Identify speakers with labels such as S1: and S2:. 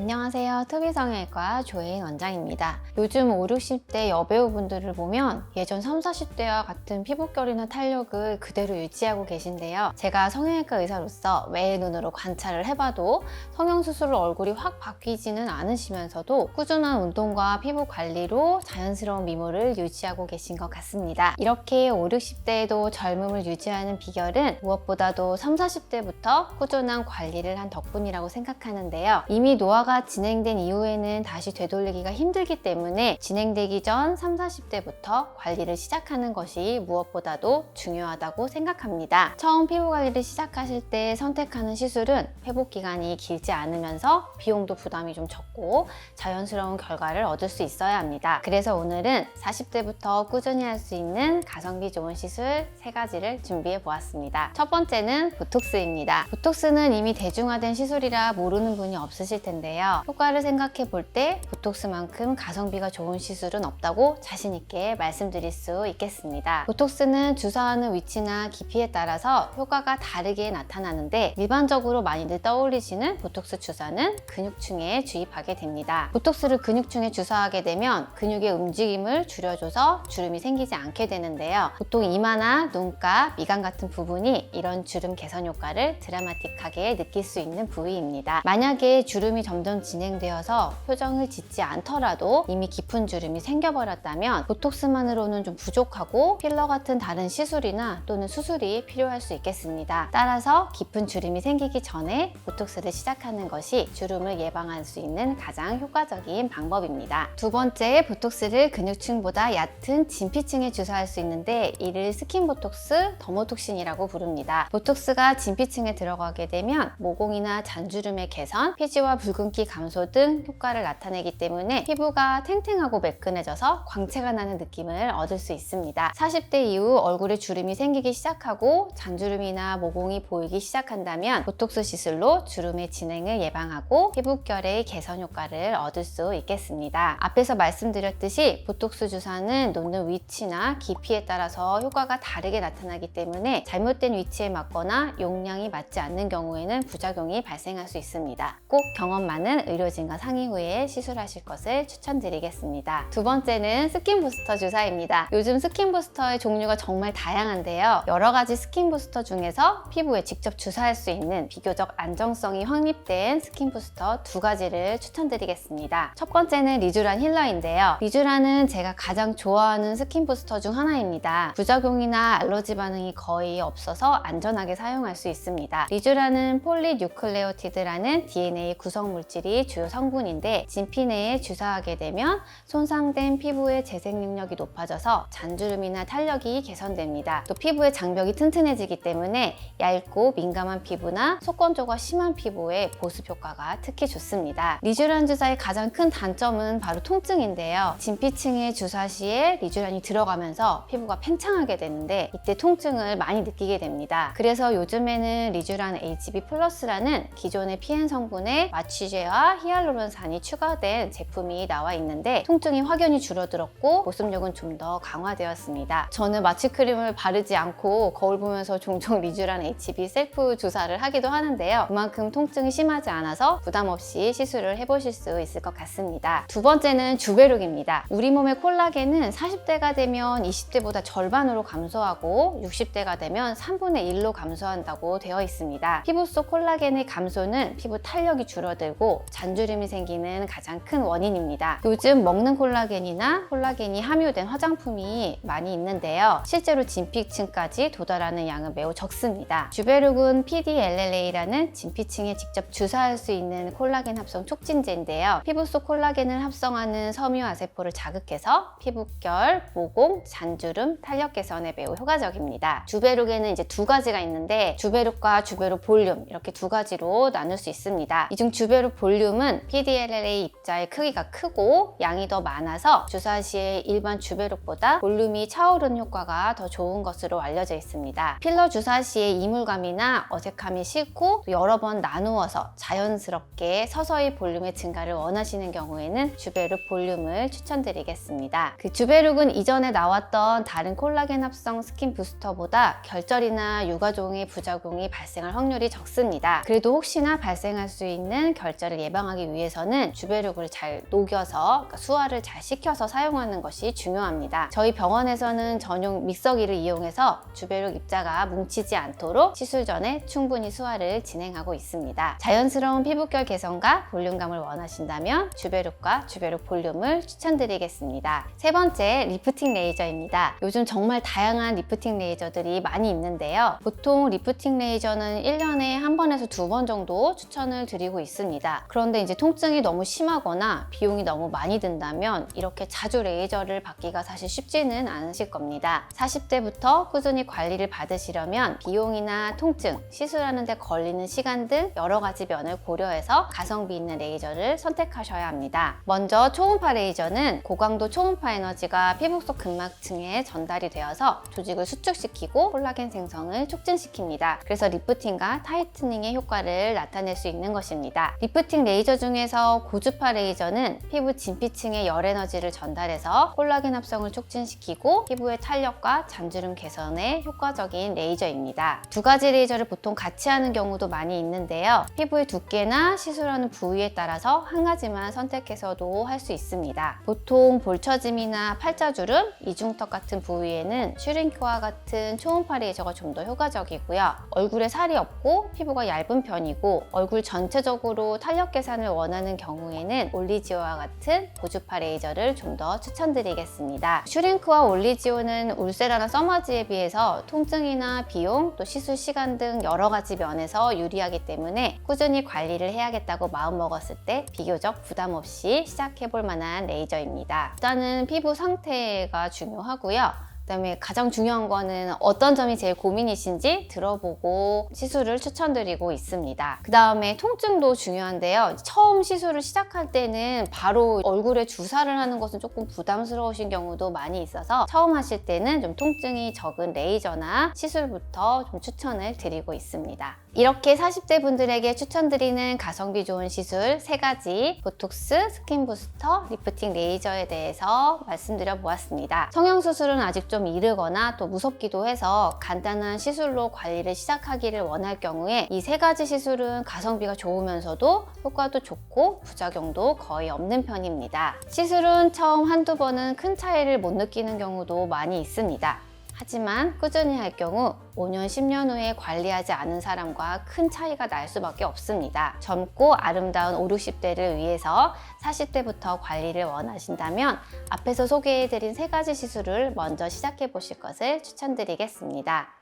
S1: 안녕하세요. 투비성형외과 조혜인 원장입니다. 요즘 5, 60대 여배우분들을 보면 예전 30, 40대와 같은 피부결이나 탄력을 그대로 유지하고 계신데요. 제가 성형외과 의사로서 외의 눈으로 관찰을 해봐도 성형수술로 얼굴이 확 바뀌지는 않으시면서도 꾸준한 운동과 피부 관리로 자연스러운 미모를 유지하고 계신 것 같습니다. 이렇게 5, 60대에도 젊음을 유지하는 비결은 무엇보다도 30, 40대부터 꾸준한 관리를 한 덕분이라고 생각하는데요. 이미 노화가 진행된 이후에는 다시 되돌리기가 힘들기 때문에 진행되기 전 30, 40대부터 관리를 시작하는 것이 무엇보다도 중요하다고 생각합니다. 처음 피부 관리를 시작하실 때 선택하는 시술은 회복 기간이 길지 않으면서 비용도 부담이 좀 적고 자연스러운 결과를 얻을 수 있어야 합니다. 그래서 오늘은 40대부터 꾸준히 할 수 있는 가성비 좋은 시술 3가지를 준비해 보았습니다. 첫 번째는 보톡스입니다. 보톡스는 이미 대중화된 시술이라 모르는 분이 없으실 텐데요. 효과를 생각해 볼 때 보톡스만큼 가성비가 좋은 시술은 없다고 자신 있게 말씀드릴 수 있겠습니다. 보톡스는 주사하는 위치나 깊이에 따라서 효과가 다르게 나타나는데 일반적으로 많이들 떠올리시는 보톡스 주사는 근육층에 주입하게 됩니다. 보톡스를 근육층에 주사하게 되면 근육의 움직임을 줄여줘서 주름이 생기지 않게 되는데요. 보통 이마나 눈가, 미간 같은 부분이 이런 주름 개선 효과를 드라마틱하게 느낄 수 있는 부위입니다. 만약에 주름이 점점 진행되어서 표정을 짓지 않더라도 이미 깊은 주름이 생겨버렸다면 보톡스만으로는 좀 부족하고 필러 같은 다른 시술이나 또는 수술이 필요할 수 있겠습니다. 따라서 깊은 주름이 생기기 전에 보톡스를 시작하는 것이 주름을 예방할 수 있는 가장 효과적인 방법입니다. 두 번째, 보톡스를 근육층보다 얕은 진피층에 주사할 수 있는데 이를 스킨보톡스, 더모톡신이라고 부릅니다. 보톡스가 진피층에 들어가게 되면 모공이나 잔주름의 개선, 피지와 붉은기 감소 등 효과를 나타내기 때문에 피부가 탱탱하고 매끈해져서 광채가 나는 느낌을 얻을 수 있습니다. 40대 이후 얼굴에 주름이 생기기 시작하고 잔주름이나 모공이 보이기 시작한다면 보톡스 시술로 주름의 진행을 예방하고 피부결의 개선 효과를 얻을 수 있겠습니다. 앞에서 말씀드렸듯이 보톡스 주사는 놓는 위치나 깊이에 따라서 효과가 다르게 나타나기 때문에 잘못된 위치에 맞거나 용량이 맞지 않는 경우에는 부작용이 발생할 수 있습니다. 꼭 경험 많은 의료진과 상의 후에 시술하실 것을 추천드리겠습니다. 두 번째는 스킨 부스터 주사입니다. 요즘 스킨 부스터의 종류가 정말 다양한데요. 여러 가지 스킨 부스터 중에서 피부에 직접 주사할 수 있는 비교적 안정성이 확립된 스킨 부스터 2가지를 추천드리겠습니다. 첫 번째는 리쥬란 힐러인데요. 리쥬란은 제가 가장 좋아하는 스킨 부스터 중 하나입니다. 부작용이나 알러지 반응이 거의 없어서 안전하게 사용할 수 있습니다. 리쥬란은 폴리뉴클레오티드라는 DNA 구성 물질이 주요 성분인데 진피 내에 주사하게 되면 손상된 피부의 재생 능력이 높아져서 잔주름이나 탄력이 개선됩니다. 또 피부의 장벽이 튼튼해지기 때문에 얇고 민감한 피부나 속건조가 심한 피부에 보습 효과가 특히 좋습니다. 리쥬란 주사의 가장 큰 단점은 바로 통증인데요. 진피층에 주사 시에 리쥬란이 들어가면서 피부가 팽창하게 되는데 이때 통증을 많이 느끼게 됩니다. 그래서 요즘에는 리쥬란 HB 플러스라는 기존의 PN 성분에 마취제와 히알루론산이 추가된 제품이 나와 있는데 통증이 확연히 줄어들었고 보습력은 좀 더 강화되었습니다. 저는 마취크림을 바르지 않고 거울 보면서 종종 리쥬란 HB 셀프 주사를 하기도 하는데요. 그만큼 통증이 심하지 않아서 부담 없이 시술을 해보실 수 있을 것 같습니다. 두 번째는 주베룩입니다. 우리 몸의 콜라겐은 40대가 되면 20대보다 절반으로 감소하고 60대가 되면 3분의 1로 감소한다고 되어 있습니다. 피부 속 콜라겐의 감소는 피부 탄력이 줄어들고 잔주름이 생기는 가장 큰 원인입니다. 요즘 먹는 콜라겐이나 콜라겐이 함유된 화장품이 많이 있는데요. 실제로 진피층까지 도달하는 양은 매우 적습니다. 주베룩은 PDLLA라는 진피층에 직접 주사할 수 있는 콜라겐 합성 촉진제인데요. 피부 속 콜라겐을 합성하는 섬유화세포를 자극해서 피부결, 모공, 잔주름, 탄력 개선에 매우 효과적입니다. 주베룩에는 이제 2가지가 있는데 주베룩과 주베룩 볼륨 이렇게 2가지로 나눌 수 있습니다. 이 중 주베룩 볼륨은 PDLLA 입자의 크기가 크고 양이 더 많아서 주사 시에 일반 주베룩보다 볼륨이 차오르는 효과가 더 좋은 것으로 알려져 있습니다. 필러 주사 시에 이물감이나 어색함이 싫고 여러 번 나누어서 자연스럽게 서서히 볼륨의 증가를 원하시는 경우에는 주베룩 볼륨을 추천드리겠습니다. 그 주베룩은 이전에 나왔던 다른 콜라겐 합성 스킨 부스터보다 결절이나 유가종의 부작용이 발생할 확률이 적습니다. 그래도 혹시나 발생할 수 있는 결절 입자를 예방하기 위해서는 주베르국을 잘 녹여서 수화를 잘 식혀서 사용하는 것이 중요합니다. 저희 병원에서는 전용 믹서기를 이용해서 주베르국 입자가 뭉치지 않도록 시술 전에 충분히 수화를 진행하고 있습니다. 자연스러운 피부결 개선과 볼륨감을 원하신다면 주베르국과 주베르국 볼륨을 추천드리겠습니다. 세 번째, 리프팅 레이저입니다. 요즘 정말 다양한 리프팅 레이저들이 많이 있는데요. 보통 리프팅 레이저는 1년에 한 번에서 2번 정도 추천을 드리고 있습니다. 그런데 이제 통증이 너무 심하거나 비용이 너무 많이 든다면 이렇게 자주 레이저를 받기가 사실 쉽지는 않으실 겁니다. 40대부터 꾸준히 관리를 받으시려면 비용이나 통증, 시술하는 데 걸리는 시간 등 여러 가지 면을 고려해서 가성비 있는 레이저를 선택하셔야 합니다. 먼저 초음파 레이저는 고강도 초음파 에너지가 피부 속 근막층에 전달이 되어서 조직을 수축시키고 콜라겐 생성을 촉진시킵니다. 그래서 리프팅과 타이트닝의 효과를 나타낼 수 있는 것입니다. 리프팅 레이저 중에서 고주파 레이저는 피부 진피층에 열 에너지를 전달해서 콜라겐 합성을 촉진시키고 피부의 탄력과 잔주름 개선에 효과적인 레이저입니다. 두 가지 레이저를 보통 같이 하는 경우도 많이 있는데요. 피부의 두께나 시술하는 부위에 따라서 한 가지만 선택해서도 할 수 있습니다. 보통 볼처짐이나 팔자주름, 이중턱 같은 부위에는 슈링크와 같은 초음파 레이저가 좀 더 효과적이고요. 얼굴에 살이 없고 피부가 얇은 편이고 얼굴 전체적으로 탄력 개선을 원하는 경우에는 올리지오와 같은 고주파 레이저를 좀 더 추천드리겠습니다. 슈링크와 올리지오는 울세라나 써머지에 비해서 통증이나 비용, 또 시술 시간 등 여러 가지 면에서 유리하기 때문에 꾸준히 관리를 해야겠다고 마음먹었을 때 비교적 부담 없이 시작해볼 만한 레이저입니다. 일단은 피부 상태가 중요하고요. 그다음에 가장 중요한 거는 어떤 점이 제일 고민이신지 들어보고 시술을 추천드리고 있습니다. 그 다음에 통증도 중요한데요. 처음 시술을 시작할 때는 바로 얼굴에 주사를 하는 것은 조금 부담스러우신 경우도 많이 있어서 처음 하실 때는 좀 통증이 적은 레이저나 시술부터 좀 추천을 드리고 있습니다. 이렇게 40대 분들에게 추천드리는 가성비 좋은 시술 3가지, 보톡스, 스킨 부스터, 리프팅 레이저에 대해서 말씀드려 보았습니다. 성형수술은 아직 좀 이르거나 또 무섭기도 해서 간단한 시술로 관리를 시작하기를 원할 경우에 이 3가지 시술은 가성비가 좋으면서도 효과도 좋고 부작용도 거의 없는 편입니다. 시술은 처음 한두 번은 큰 차이를 못 느끼는 경우도 많이 있습니다. 하지만 꾸준히 할 경우 5년, 10년 후에 관리하지 않은 사람과 큰 차이가 날 수밖에 없습니다. 젊고 아름다운 5, 60대를 위해서 40대부터 관리를 원하신다면 앞에서 소개해드린 3가지 시술을 먼저 시작해 보실 것을 추천드리겠습니다.